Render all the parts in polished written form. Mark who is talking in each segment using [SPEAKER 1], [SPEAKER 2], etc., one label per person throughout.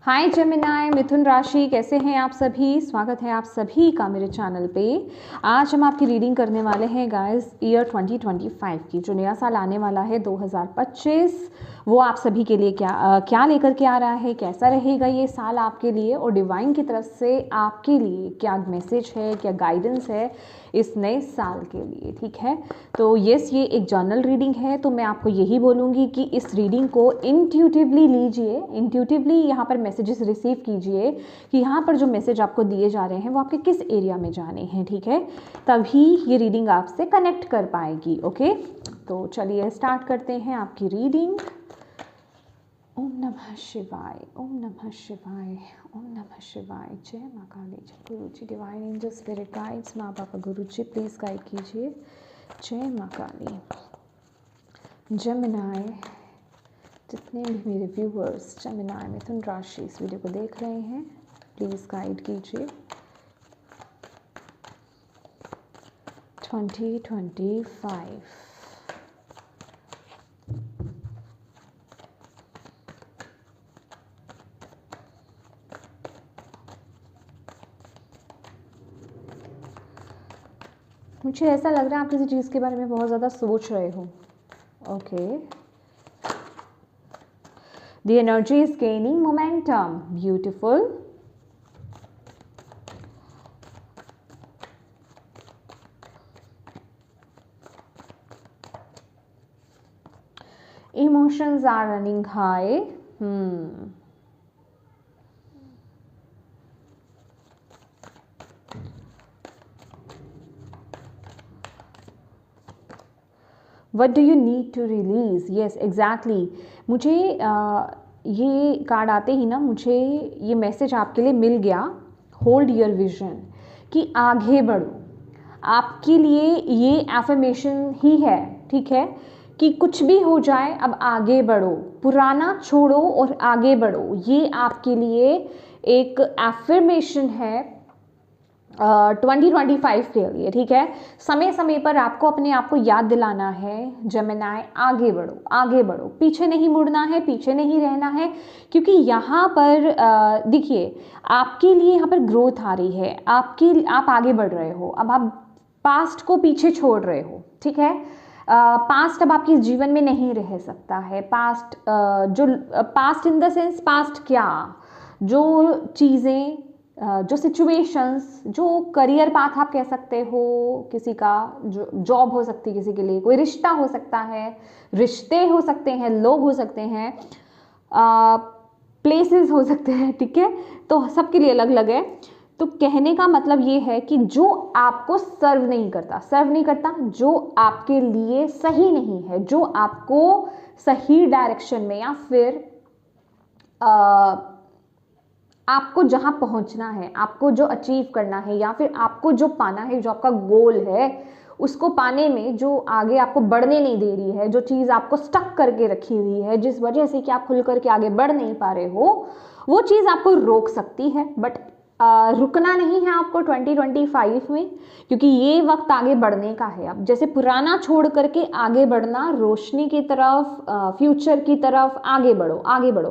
[SPEAKER 1] हाय Gemini, मिथुन राशि, कैसे हैं आप सभी। स्वागत है आप सभी का मेरे चैनल पे। आज हम आपकी रीडिंग करने वाले हैं गाइस ईयर 2025 की, जो नया साल आने वाला है 2025। वो आप सभी के लिए क्या लेकर के आ रहा है, कैसा रहेगा ये साल आपके लिए, और डिवाइन की तरफ से आपके लिए क्या मैसेज है, क्या गाइडेंस है इस नए साल के लिए। ठीक है, तो यस, ये एक जर्नल रीडिंग है, तो मैं आपको यही बोलूँगी कि इस रीडिंग को इंट्यूटिवली लीजिए, इंट्यूटिवली यहाँ पर मैसेजेस रिसीव कीजिए कि यहाँ पर जो मैसेज आपको दिए जा रहे हैं वो आपके किस एरिया में जाने हैं। ठीक है, तभी ये रीडिंग आपसे कनेक्ट कर पाएगी। ओके, तो चलिए स्टार्ट करते हैं आपकी रीडिंग। ओम नमः शिवाय, ओम नमः शिवाय, ओम नमः शिवाय। जय माँ काली, जय गुरु जी, डिवाइन एंजल स्पिरिट गाइड्स, माँ बाबा गुरु जी प्लीज़ गाइड कीजिए। जय माँ काली। जेमिनाई, जितने भी मेरे व्यूअर्स जेमिनाई मिथुन राशि इस वीडियो को देख रहे हैं, प्लीज़ गाइड कीजिए 2025। मुझे ऐसा लग रहा है आप किसी चीज़ के बारे में बहुत ज़्यादा सोच रहे हो। Okay, the energy is gaining momentum. Beautiful. Emotions are running high. What do you need to release? Yes, exactly. मुझे ये कार्ड आते ही ना मुझे ये मैसेज आपके लिए मिल गया, होल्ड योर विजन, कि आगे बढ़ो। आपके लिए ये एफर्मेशन ही है, ठीक है, कि कुछ भी हो जाए अब आगे बढ़ो, पुराना छोड़ो और आगे बढ़ो। ये आपके लिए एक एफर्मेशन है 2025 के लिए। ठीक है, समय समय पर आपको अपने आप को याद दिलाना है, जेमिनाई आगे बढ़ो, आगे बढ़ो, पीछे नहीं मुड़ना है, पीछे नहीं रहना है, क्योंकि यहाँ पर देखिए आपके लिए यहाँ पर ग्रोथ आ रही है, आप आगे बढ़ रहे हो। अब आप पास्ट को पीछे छोड़ रहे हो। ठीक है, पास्ट अब आपके जीवन में नहीं रह सकता है। पास्ट जो past in the sense past क्या, जो चीज़ें, जो सिचुएशंस, जो करियर पाथ आप कह सकते हो, किसी का जो जॉब हो सकती है, किसी के लिए कोई रिश्ता हो सकता है, रिश्ते हो सकते हैं, लोग हो सकते हैं, प्लेसेस हो सकते हैं। ठीक है, तो सबके लिए अलग अलग है। तो कहने का मतलब ये है कि जो आपको सर्व नहीं करता, जो आपके लिए सही नहीं है, जो आपको सही डायरेक्शन में या फिर आपको जहां पहुंचना है, आपको जो अचीव करना है, या फिर आपको जो पाना है, जो आपका गोल है, उसको पाने में जो आगे आपको बढ़ने नहीं दे रही है, जो चीज़ आपको स्टक करके रखी हुई है, जिस वजह से कि आप खुल करके आगे बढ़ नहीं पा रहे हो, वो चीज़ आपको रोक सकती है। बट रुकना नहीं है आपको 2025 में, क्योंकि ये वक्त आगे बढ़ने का है। अब जैसे पुराना छोड़ करके आगे बढ़ना, रोशनी की तरफ, फ्यूचर की तरफ आगे बढ़ो, आगे बढ़ो,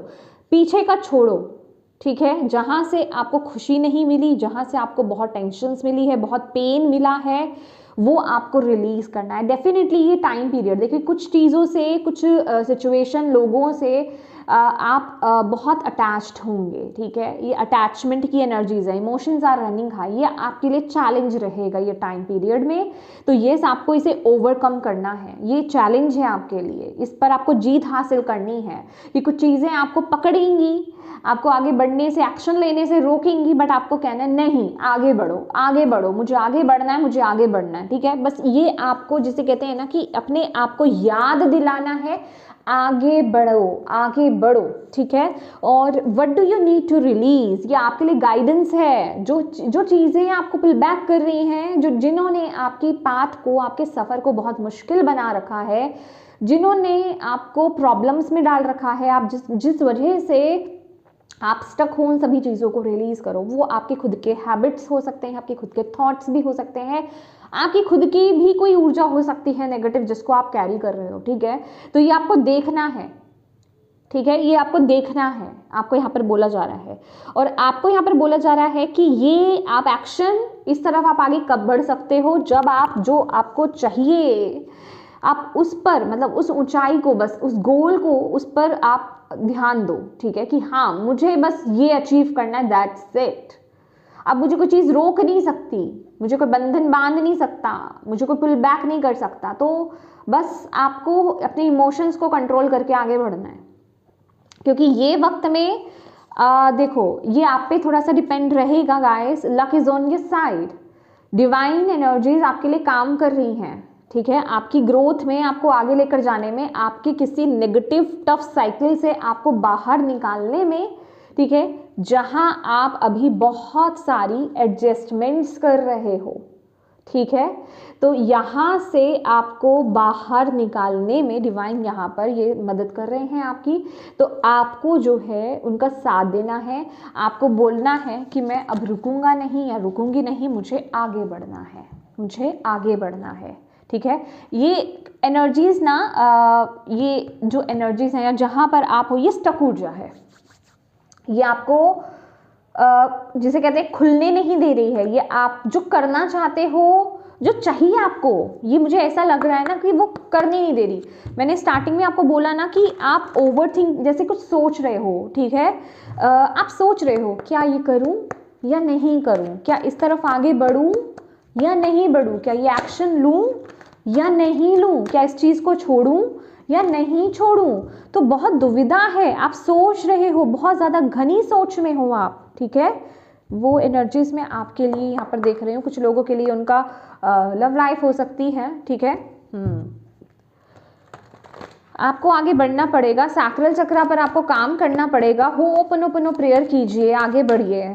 [SPEAKER 1] पीछे का छोड़ो। ठीक है, जहाँ से आपको खुशी नहीं मिली, जहाँ से आपको बहुत टेंशन्स मिली है, बहुत पेन मिला है, वो आपको रिलीज करना है। डेफिनेटली ये टाइम पीरियड, देखिए कुछ चीज़ों से, कुछ सिचुएशन, लोगों से आप बहुत अटैच्ड होंगे। ठीक है, ये अटैचमेंट की एनर्जीज है, इमोशंस आर रनिंग हाई, ये आपके लिए चैलेंज रहेगा ये टाइम पीरियड में। तो ये आपको इसे ओवरकम करना है, ये चैलेंज है आपके लिए, इस पर आपको जीत हासिल करनी है। कि कुछ चीज़ें आपको पकड़ेंगी, आपको आगे बढ़ने से, एक्शन लेने से रोकेंगी, बट आपको कहना है नहीं, आगे बढ़ो, आगे बढ़ो, मुझे आगे बढ़ना है, मुझे आगे बढ़ना है। ठीक है, बस ये आपको, जिसे कहते हैं ना कि अपने आप को याद दिलाना है, आगे बढ़ो, आगे बढ़ो। ठीक है, और what do you need to release, ये आपके लिए गाइडेंस है। जो चीज़ें आपको पुल बैक कर रही हैं, जिन्होंने आपकी पाथ को, आपके सफ़र को बहुत मुश्किल बना रखा है, जिन्होंने आपको प्रॉब्लम्स में डाल रखा है, आप जिस वजह से आप स्टक हो, उन सभी चीज़ों को रिलीज करो। वो आपके खुद के हैबिट्स हो सकते हैं, आपके खुद के थॉट्स भी हो सकते हैं, आपकी खुद की भी कोई ऊर्जा हो सकती है नेगेटिव, जिसको आप कैरी कर रहे हो। ठीक है, तो ये आपको देखना है। ठीक है, ये आपको देखना है, आपको यहाँ पर बोला जा रहा है। और आपको यहाँ पर बोला जा रहा है कि ये आप एक्शन, इस तरफ आप आगे कब बढ़ सकते हो, जब आप जो आपको चाहिए आप उस पर, मतलब उस ऊंचाई को, बस उस गोल को, उस पर आप ध्यान दो। ठीक है, कि हाँ मुझे बस ये अचीव करना है, दैट्स इट। अब मुझे कोई चीज़ रोक नहीं सकती, मुझे कोई बंधन बांध नहीं सकता, मुझे कोई पुल बैक नहीं कर सकता। तो बस आपको अपने इमोशंस को कंट्रोल करके आगे बढ़ना है, क्योंकि ये वक्त में देखो ये आप पे थोड़ा सा डिपेंड रहेगा guys. Luck is on your side, divine energies आपके लिए काम कर रही हैं। ठीक है, आपकी ग्रोथ में, आपको आगे लेकर जाने में, आपकी किसी नेगेटिव टफ साइकिल से आपको बाहर निकालने में। ठीक है, जहां आप अभी बहुत सारी एडजस्टमेंट्स कर रहे हो। ठीक है, तो यहाँ से आपको बाहर निकालने में डिवाइन यहाँ पर ये मदद कर रहे हैं आपकी। तो आपको जो है उनका साथ देना है, आपको बोलना है कि मैं अब रुकूंगा नहीं या रुकूंगी नहीं, मुझे आगे बढ़ना है, मुझे आगे बढ़ना है। ठीक है, ये एनर्जीज ना ये जो एनर्जीज हैं या जहाँ पर आप हो, ये स्टक ऊर्जा है, ये आपको जिसे कहते हैं खुलने नहीं दे रही है। ये आप जो करना चाहते हो, जो चाहिए आपको, ये मुझे ऐसा लग रहा है ना कि वो करने नहीं दे रही। मैंने स्टार्टिंग में आपको बोला ना कि आप ओवरथिंक, जैसे कुछ सोच रहे हो। ठीक है, आप सोच रहे हो क्या ये करूं या नहीं करूं, क्या इस तरफ आगे बढ़ूं या नहीं बढ़ूं, क्या ये एक्शन लूं या नहीं लूं, क्या इस चीज़ को छोड़ूं या नहीं छोड़ूं। तो बहुत दुविधा है, आप सोच रहे हो, बहुत ज़्यादा घनी सोच में हो आप। ठीक है, वो एनर्जीज में आपके लिए यहाँ पर देख रही हूँ, कुछ लोगों के लिए उनका लव लाइफ हो सकती है। ठीक है, आपको आगे बढ़ना पड़ेगा, सैक्रल चक्रा पर आपको काम करना पड़ेगा। हो ओपन ओपन प्रेयर कीजिए, आगे बढ़िए।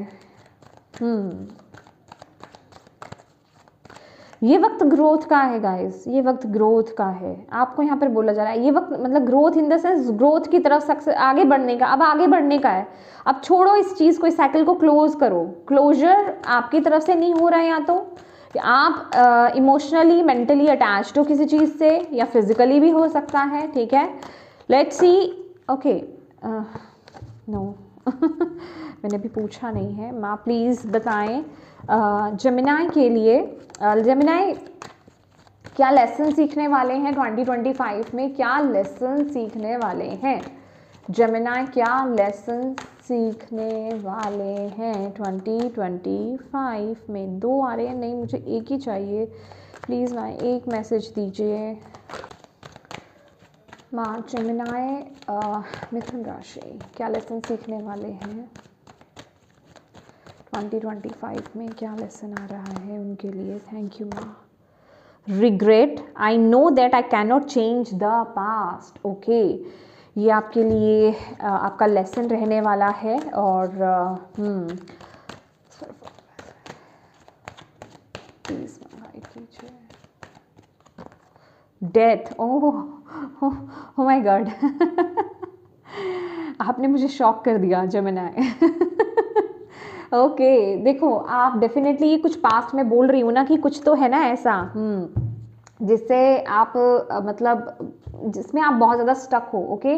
[SPEAKER 1] ये वक्त ग्रोथ का है गाइस, ये वक्त ग्रोथ का है। आपको यहाँ पर बोला जा रहा है ये वक्त, मतलब growth in the sense growth की तरफ सक्सेस, आगे बढ़ने का। अब आगे बढ़ने का है, अब छोड़ो इस चीज़ को, इस साइकिल को क्लोज करो। क्लोजर आपकी तरफ से नहीं हो रहा है, या तो आप इमोशनली मेंटली अटैच्ड हो किसी चीज़ से, या फिजिकली भी हो सकता है। ठीक है, लेट्स सी। ओके, नो मैंने भी पूछा नहीं है, माँ प्लीज़ बताएं जेमिनाई के लिए, जेमिनाई क्या लेसन सीखने वाले हैं 2025 में, क्या लेसन सीखने वाले हैं जेमिनाई, क्या लेसन सीखने वाले हैं 2025 में। दो आ रहे हैं, नहीं मुझे एक ही चाहिए, प्लीज़ माँ एक मैसेज दीजिए। माँ जेमिनाई मिथुन राशि क्या लेसन सीखने वाले हैं 2025 में, क्या लेसन आ रहा है उनके लिए। थैंक यू माँ। Regret, I know that I can not change the past. Okay, ये आपके लिए आपका लेसन रहने वाला है। और प्लीज कीजिए। डेथ, ओह माय गॉड आपने मुझे शॉक कर दिया जेमिनाई ओके, देखो आप डेफिनेटली ये कुछ पास्ट में बोल रही हूँ ना, कि कुछ तो है ना ऐसा जिससे आप मतलब जिसमें आप बहुत ज़्यादा स्टक हो। ओके,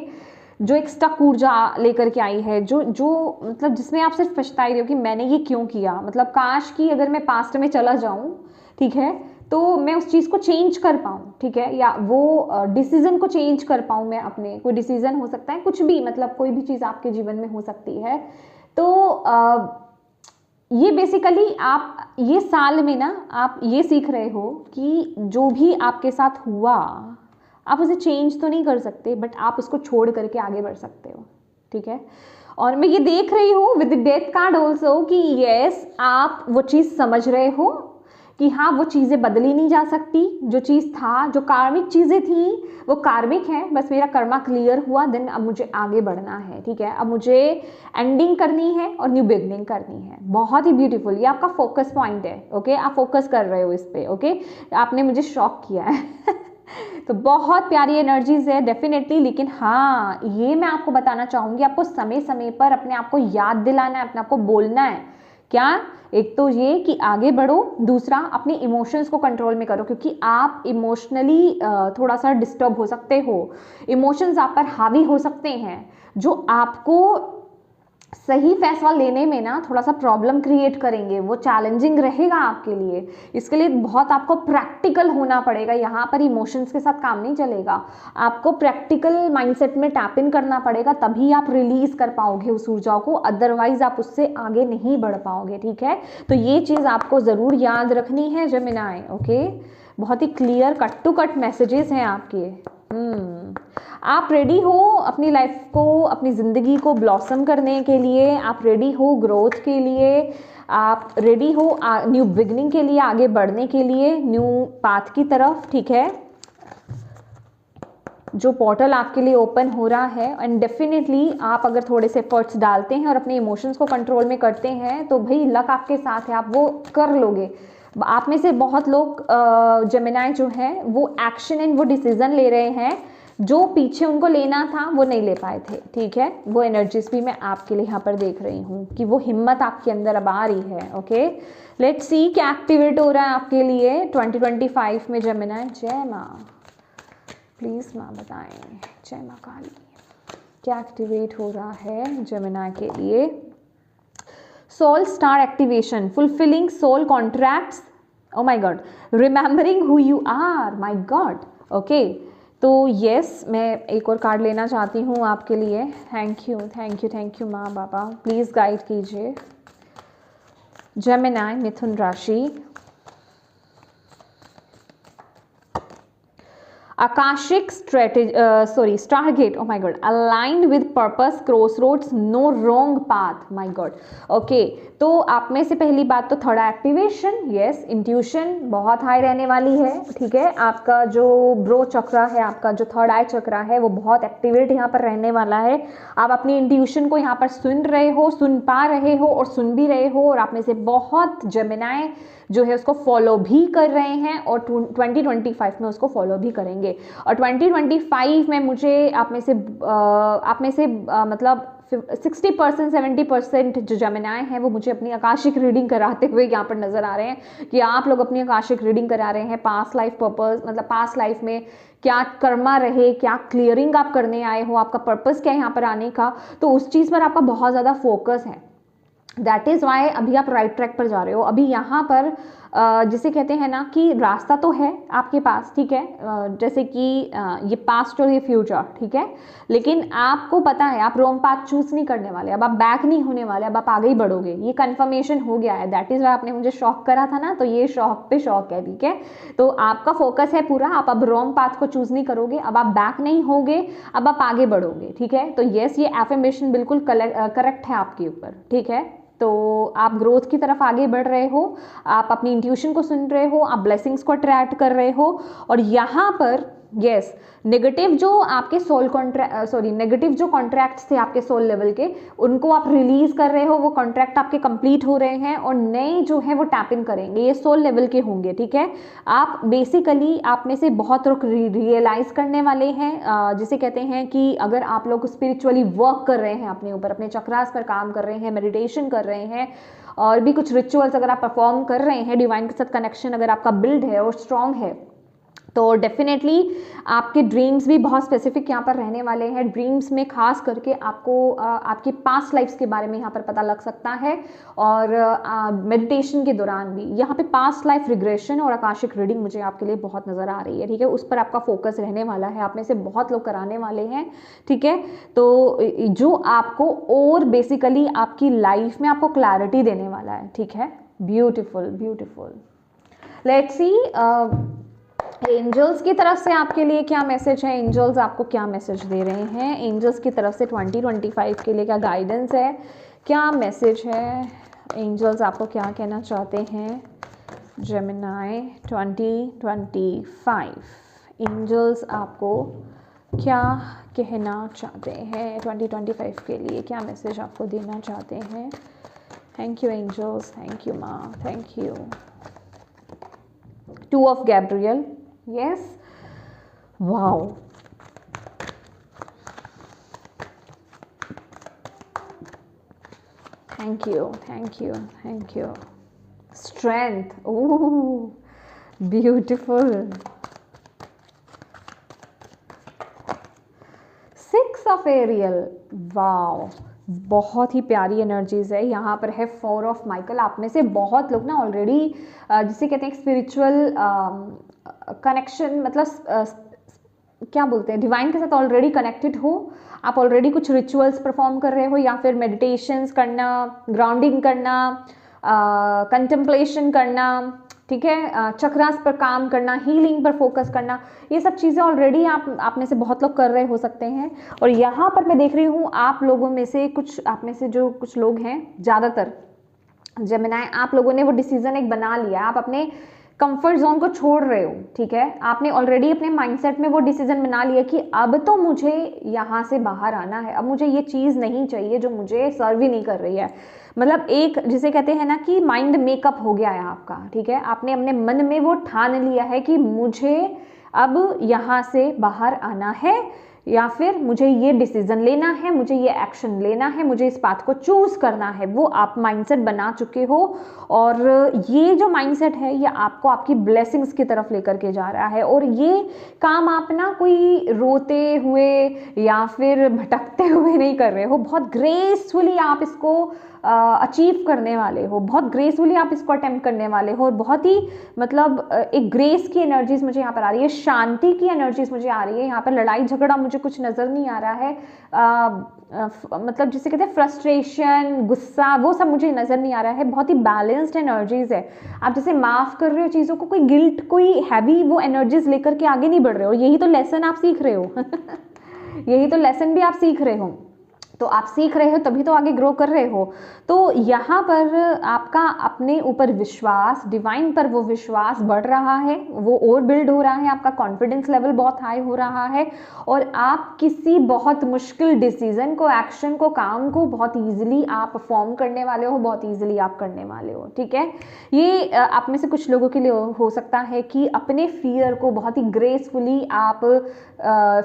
[SPEAKER 1] जो एक स्टक ऊर्जा लेकर के आई है, जो मतलब जिसमें आप सिर्फ पछताई रहे हो कि मैंने ये क्यों किया। मतलब काश कि अगर मैं पास्ट में चला जाऊँ, ठीक है, तो मैं उस चीज़ को चेंज कर पाऊँ। ठीक है, या वो डिसीज़न को चेंज कर पाऊँ मैं अपने। कोई डिसीज़न हो सकता है, कुछ भी, मतलब कोई भी चीज़ आपके जीवन में हो सकती है। तो ये बेसिकली आप ये साल में ना आप ये सीख रहे हो कि जो भी आपके साथ हुआ आप उसे चेंज तो नहीं कर सकते, बट आप उसको छोड़ करके आगे बढ़ सकते हो। ठीक है, और मैं ये देख रही हूँ विद डेथ कार्ड ऑल्सो कि यस आप वो चीज़ समझ रहे हो कि हाँ वो चीज़ें बदली नहीं जा सकती। जो चीज़ था, जो कार्मिक चीज़ें थी वो कार्मिक है, बस मेरा कर्मा क्लियर हुआ, देन अब मुझे आगे बढ़ना है। ठीक है, अब मुझे एंडिंग करनी है और न्यू बिगनिंग करनी है। बहुत ही ब्यूटीफुल, ये आपका फोकस पॉइंट है। ओके, आप फोकस कर रहे हो इस पर। ओके, आपने मुझे शॉक किया है तो बहुत प्यारी एनर्जीज है डेफिनेटली। लेकिन हाँ, ये मैं आपको बताना चाहूँगी, आपको समय समय पर अपने आप को याद दिलाना है, अपने आप को बोलना है क्या? एक तो ये कि आगे बढ़ो, दूसरा अपने इमोशंस को कंट्रोल में करो, क्योंकि आप इमोशनली थोड़ा सा डिस्टर्ब हो सकते हो, इमोशंस आप पर हावी हो सकते हैं, जो आपको सही फैसला लेने में ना थोड़ा सा प्रॉब्लम क्रिएट करेंगे, वो चैलेंजिंग रहेगा आपके लिए। इसके लिए बहुत आपको प्रैक्टिकल होना पड़ेगा, यहाँ पर इमोशंस के साथ काम नहीं चलेगा, आपको प्रैक्टिकल माइंडसेट में टैप इन करना पड़ेगा, तभी आप रिलीज कर पाओगे उस ऊर्जा को, अदरवाइज आप उससे आगे नहीं बढ़ पाओगे। ठीक है, तो ये चीज़ आपको ज़रूर याद रखनी है जेमिनी। ओके, बहुत ही clear cut to cut messages हैं आपके। आप रेडी हो अपनी लाइफ को, अपनी ज़िंदगी को ब्लॉसम करने के लिए, आप रेडी हो ग्रोथ के लिए, आप रेडी हो न्यू बिगनिंग के लिए, आगे बढ़ने के लिए न्यू पाथ की तरफ। ठीक है, जो पोर्टल आपके लिए ओपन हो रहा है, एंड डेफिनेटली आप अगर थोड़े से एफर्ट्स डालते हैं और अपने इमोशंस को कंट्रोल में करते हैं तो भाई लक आपके साथ है, आप वो कर लोगे। आप में से बहुत लोग जेमिनी जो हैं वो एक्शन एंड वो डिसीजन ले रहे हैं, जो पीछे उनको लेना था वो नहीं ले पाए थे। ठीक है, वो एनर्जीज भी मैं आपके लिए यहाँ पर देख रही हूँ कि वो हिम्मत आपके अंदर अब आ रही है। ओके, लेट्स सी क्या एक्टिवेट हो रहा है आपके लिए 2025 में जेमिनी। जय माँ, प्लीज़ माँ बताएं, जय माँ काली, क्या एक्टिवेट हो रहा है जेमिनी के लिए। Soul star activation, fulfilling soul contracts, oh my god, remembering who you are, my god. Okay, तो यस, मैं एक और कार्ड लेना चाहती हूँ आपके लिए। Thank you thank you thank you माँ बाबा, प्लीज़ गाइड कीजिए। जेमिनी, मिथुन राशि, Akashic Stargate, oh my god, aligned with purpose, crossroads, no wrong path, my god. Okay, तो आप में से पहली बात तो थर्ड एक्टिवेशन, यस, इंट्यूशन बहुत हाई रहने वाली है। ठीक है, आपका जो ब्रो चक्रा है, आपका जो थर्ड आई चक्रा है वो बहुत एक्टिवेट यहाँ पर रहने वाला है। आप अपनी इंट्यूशन को यहाँ पर सुन रहे हो, सुन पा रहे हो और सुन भी रहे हो, और आप में से बहुत जेमिनी जो है उसको फॉलो भी कर रहे हैं और 2025 में उसको फॉलो भी करेंगे। और 2025 में मुझे आप में से मतलब 60% 70% जो जेमिनी हैं वो मुझे अपनी आकाशिक रीडिंग कराते हुए यहाँ पर नजर आ रहे हैं कि आप लोग अपनी आकाशिक रीडिंग करा रहे हैं। पास्ट लाइफ पर्पस, मतलब पास्ट लाइफ में क्या कर्मा रहे, क्या क्लियरिंग आप करने आए हो, आपका पर्पस क्या है यहाँ पर आने का, तो उस चीज़ पर आपका बहुत ज़्यादा फोकस है। दैट इज़ वाई अभी आप राइट ट्रैक पर जा रहे हो। अभी यहाँ पर जिसे कहते हैं ना कि रास्ता तो है आपके पास, ठीक है, जैसे कि ये पास्ट और ये फ्यूचर, ठीक है, लेकिन आपको पता है आप रॉन्ग पाथ चूज नहीं करने वाले, अब आप बैक नहीं होने वाले, अब आप आगे ही बढ़ोगे, ये कंफर्मेशन हो गया है। दैट इज़ वाई आपने मुझे शॉक करा था ना, तो ये शॉक पे शॉक है। ठीक है, तो आपका फोकस है पूरा, आप अब रॉन्ग पाथ को चूज नहीं करोगे, अब आप बैक नहीं होगे, अब आप आगे बढ़ोगे। ठीक है, तो यस, ये एफर्मेशन बिल्कुल करेक्ट है आपके ऊपर। ठीक है, तो आप ग्रोथ की तरफ आगे बढ़ रहे हो, आप अपनी इंट्यूशन को सुन रहे हो, आप ब्लेसिंग्स को अट्रैक्ट कर रहे हो, और यहाँ पर यस, नेगेटिव जो आपके नेगेटिव जो कॉन्ट्रैक्ट्स थे आपके सोल लेवल के, उनको आप रिलीज कर रहे हो, वो कॉन्ट्रैक्ट आपके कंप्लीट हो रहे हैं और नए जो है वो टैप इन करेंगे, ये सोल लेवल के होंगे। ठीक है, आप बेसिकली आप में से बहुत लोग रियलाइज करने वाले हैं, जिसे कहते हैं कि अगर आप लोग स्पिरिचुअली वर्क कर रहे हैं अपने ऊपर, अपने चक्रास पर काम कर रहे हैं, मेडिटेशन कर रहे हैं, और भी कुछ रिचुअल्स अगर आप परफॉर्म कर रहे हैं, डिवाइन के साथ कनेक्शन अगर आपका बिल्ड है और स्ट्रांग है, तो डेफिनेटली आपके ड्रीम्स भी बहुत स्पेसिफिक यहाँ पर रहने वाले हैं। ड्रीम्स में खास करके आपको आपकी पास्ट लाइफ्स के बारे में यहाँ पर पता लग सकता है, और मेडिटेशन के दौरान भी यहाँ पे पास्ट लाइफ रिग्रेशन और आकाशिक रीडिंग मुझे आपके लिए बहुत नज़र आ रही है। ठीक है, उस पर आपका फोकस रहने वाला है, आप में से बहुत लोग कराने वाले हैं। ठीक है, तो जो आपको और बेसिकली आपकी लाइफ में आपको क्लैरिटी देने वाला है। ठीक है, beautiful beautiful. Let's see angels की तरफ से आपके लिए क्या मैसेज है, एंजल्स आपको क्या मैसेज दे रहे हैं, एंजल्स की तरफ से 2025 के लिए क्या गाइडेंस है, क्या मैसेज है, एंजल्स आपको क्या कहना चाहते हैं जेमिनी 2025, एंजल्स आपको क्या कहना चाहते हैं 2025 के लिए, क्या मैसेज आपको देना चाहते हैं। Thank you angels, thank you माँ, thank you. Two of Gabriel, yes, wow, thank you, thank you, thank you. Strength, oh beautiful. 6 of Ariel, wow, बहुत ही प्यारी एनर्जीज है। यहाँ पर है 4 ऑफ माइकल। आप में से बहुत लोग ना ऑलरेडी जिसे कहते हैं स्पिरिचुअल कनेक्शन, मतलब क्या बोलते हैं, डिवाइन के साथ ऑलरेडी कनेक्टेड हो। आप ऑलरेडी कुछ रिचुअल्स परफॉर्म कर रहे हो, या फिर मेडिटेशंस करना, ग्राउंडिंग करना, कंटेम्पलेशन करना, ठीक है, चक्रास पर काम करना, हीलिंग पर फोकस करना, ये सब चीज़ें ऑलरेडी आप में से बहुत लोग कर रहे हो सकते हैं। और यहाँ पर मैं देख रही हूँ आप लोगों में से कुछ, आप में से जो कुछ लोग हैं, ज़्यादातर जेमिनी, आप लोगों ने वो डिसीजन एक बना लिया, आप अपने कंफर्ट जोन को छोड़ रहे हो, ठीक है। आपने ऑलरेडी अपने माइंडसेट में वो डिसीजन बना लिया कि अब तो मुझे यहाँ से बाहर आना है, अब मुझे ये चीज़ नहीं चाहिए जो मुझे सर्व ही नहीं कर रही है। मतलब एक जिसे कहते हैं ना कि माइंड मेकअप हो गया है आपका, ठीक है। आपने अपने मन में वो ठान लिया है कि मुझे अब यहाँ से बाहर आना है, या फिर मुझे ये डिसीजन लेना है, मुझे ये एक्शन लेना है, मुझे इस बात को चूज करना है। वो आप माइंडसेट बना चुके हो, और ये जो माइंडसेट है ये आपको आपकी ब्लेसिंग्स की तरफ लेकर के जा रहा है। और ये काम आप ना कोई रोते हुए या फिर भटकते हुए नहीं कर रहे हो, बहुत ग्रेसफुली आप इसको अचीव करने वाले हो, बहुत ग्रेसफुली आप इसको अटेम्प्ट करने वाले हो। और बहुत ही मतलब एक ग्रेस की एनर्जीज मुझे यहाँ पर आ रही है, शांति की एनर्जीज मुझे आ रही है। यहाँ पर लड़ाई झगड़ा मुझे कुछ नज़र नहीं आ रहा है, मतलब जिसे कहते हैं फ्रस्ट्रेशन, गुस्सा, वो सब मुझे नज़र नहीं आ रहा है। बहुत ही बैलेंस्ड एनर्जीज है। आप जैसे माफ़ कर रहे हो चीज़ों को, कोई गिल्ट, कोई हैवी वो एनर्जीज लेकर के आगे नहीं बढ़ रहे हो। यही तो लेसन आप सीख रहे हो यही तो लेसन भी आप सीख रहे हो। तो आप सीख रहे हो तभी तो आगे ग्रो कर रहे हो। तो यहाँ पर आपका अपने ऊपर विश्वास, डिवाइन पर वो विश्वास बढ़ रहा है, वो और बिल्ड हो रहा है, आपका कॉन्फिडेंस लेवल बहुत हाई हो रहा है, और आप किसी बहुत मुश्किल डिसीजन को, एक्शन को, काम को बहुत ईजिली आप परफॉर्म करने वाले हो, बहुत ईजिली आप करने वाले हो, ठीक है। ये आप में से कुछ लोगों के लिए हो सकता है कि अपने फियर को बहुत ही ग्रेसफुली आप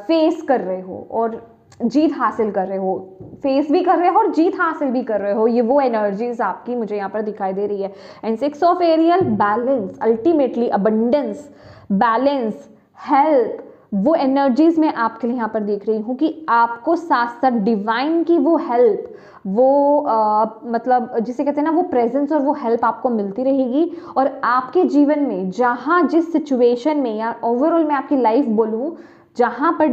[SPEAKER 1] फेस कर रहे हो और जीत हासिल कर रहे हो, फेस भी कर रहे हो और जीत हासिल भी कर रहे हो। ये वो एनर्जीज आपकी मुझे यहाँ पर दिखाई दे रही है। And 6 of Ariel, balance, ultimately abundance, balance, health, वो एनर्जीज मैं आपके लिए यहाँ पर देख रही हूँ कि आपको साथ साथ डिवाइन की वो हेल्प, वो मतलब जिसे कहते हैं ना वो प्रेजेंस और वो हेल्प आपको मिलती रहेगी। और आपके जीवन में जहाँ जिस सिचुएशन में या ओवरऑल मैं आपकी लाइफ बोलूँ, जहाँ पर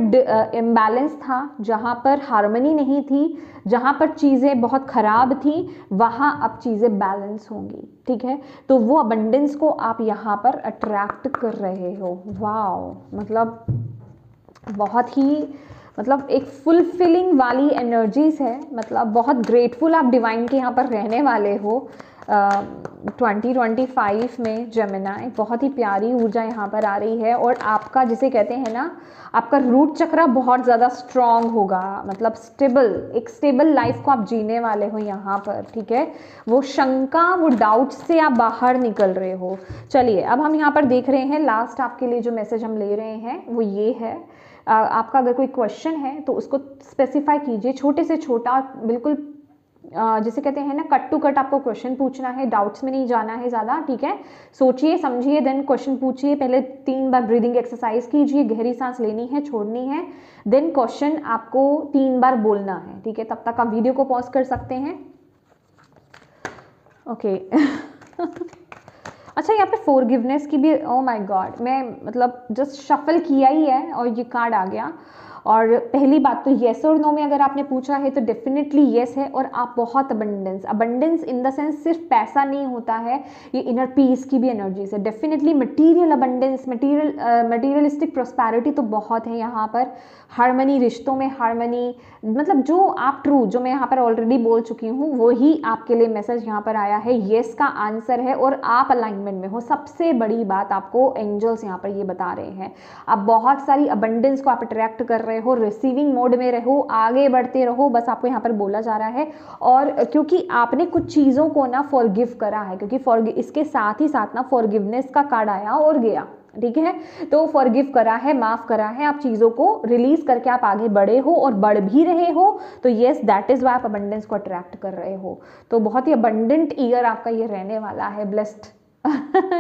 [SPEAKER 1] इम्बैलेंस था, जहाँ पर हार्मनी नहीं थी, जहाँ पर चीज़ें बहुत ख़राब थी, वहाँ अब चीज़ें बैलेंस होंगी, ठीक है। तो वो अबंडेंस को आप यहाँ पर अट्रैक्ट कर रहे हो। वाओ, मतलब बहुत ही मतलब एक फुलफिलिंग वाली एनर्जीज है। मतलब बहुत ग्रेटफुल आप डिवाइन के यहाँ पर रहने वाले हो। 2025 में जेमिनी, बहुत ही प्यारी ऊर्जा यहाँ पर आ रही है। और आपका जिसे कहते हैं ना, आपका रूट चक्रा बहुत ज़्यादा स्ट्रॉन्ग होगा, मतलब स्टेबल, एक स्टेबल लाइफ को आप जीने वाले हो यहाँ पर, ठीक है। वो शंका, वो डाउट से आप बाहर निकल रहे हो। चलिए अब हम यहाँ पर देख रहे हैं, लास्ट आपके लिए जो मैसेज हम ले रहे हैं वो ये है। आपका अगर कोई क्वेश्चन है तो उसको स्पेसिफाई कीजिए, छोटे से छोटा, बिल्कुल जिसे कहते हैं ना कट टू कट आपको क्वेश्चन पूछना है, डाउट्स में नहीं जाना है ज़्यादा, ठीक है। सोचिए समझिए देन क्वेश्चन पूछिए। पहले 3 बार ब्रीदिंग एक्सरसाइज कीजिए, गहरी सांस लेनी है, छोड़नी है, देन क्वेश्चन आपको 3 बार बोलना है, ठीक है। तब तक आप वीडियो को पॉज कर सकते हैं, ओके अच्छा, यहाँ पे फॉरगिवनेस की भी, ओ माय गॉड, मैं मतलब जस्ट शफल किया ही है और ये कार्ड आ गया। और पहली बात तो येस और नो में अगर आपने पूछा है तो डेफिनेटली येस है। और आप बहुत अबंडेंस इन द सेंस सिर्फ पैसा नहीं होता है, ये इनर पीस की भी एनर्जी है। Definitely material abundance, materialistic prosperity तो बहुत है यहाँ पर। हार्मनी, रिश्तों में हार्मनी, मतलब जो आप ट्रू, जो मैं यहाँ पर ऑलरेडी बोल चुकी हूँ वही आपके लिए मैसेज यहाँ पर आया है। येस का आंसर है और आप अलाइनमेंट में हो। सबसे बड़ी बात आपको एंजल्स यहाँ पर ये बता रहे हैं, आप बहुत सारी अबंडेंस को आप अट्रैक्ट कर रहे हो, रिसीविंग मोड में रहो, आगे बढ़ते रहो, बस आपको यहाँ पर बोला जा रहा है। और क्योंकि आपने कुछ चीज़ों को ना फॉरगिव करा है, क्योंकि इसके साथ ही साथ ना फॉरगिवनेस का कार्ड आया और गया, ठीक है। तो फॉरगिव करा है, माफ करा है, आप चीज़ों को रिलीज करके आप आगे बढ़े हो और बढ़ भी रहे हो, तो येस दैट इज वाई आप अबंडेंस को अट्रैक्ट कर रहे हो। तो बहुत ही अबंडेंट ईयर आपका ये रहने वाला है, ब्लेस्ड।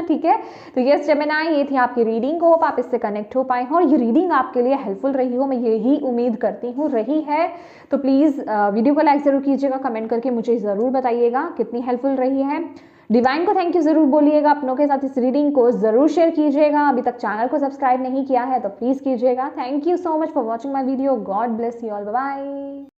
[SPEAKER 1] ठीक है। तो यस जेमिनी, ये थी आपकी रीडिंग। होप आप इससे कनेक्ट हो पाए हो और ये रीडिंग आपके लिए हेल्पफुल रही हो, मैं यही उम्मीद करती हूँ रही है। तो प्लीज़ वीडियो को लाइक ज़रूर कीजिएगा, कमेंट करके मुझे ज़रूर बताइएगा कितनी हेल्पफुल रही है। डिवाइन को थैंक यू ज़रूर बोलिएगा, अपनों के साथ इस रीडिंग को ज़रूर शेयर कीजिएगा। अभी तक चैनल को सब्सक्राइब नहीं किया है तो प्लीज़ कीजिएगा। Thank you so much for watching my video. God bless you all, bye bye.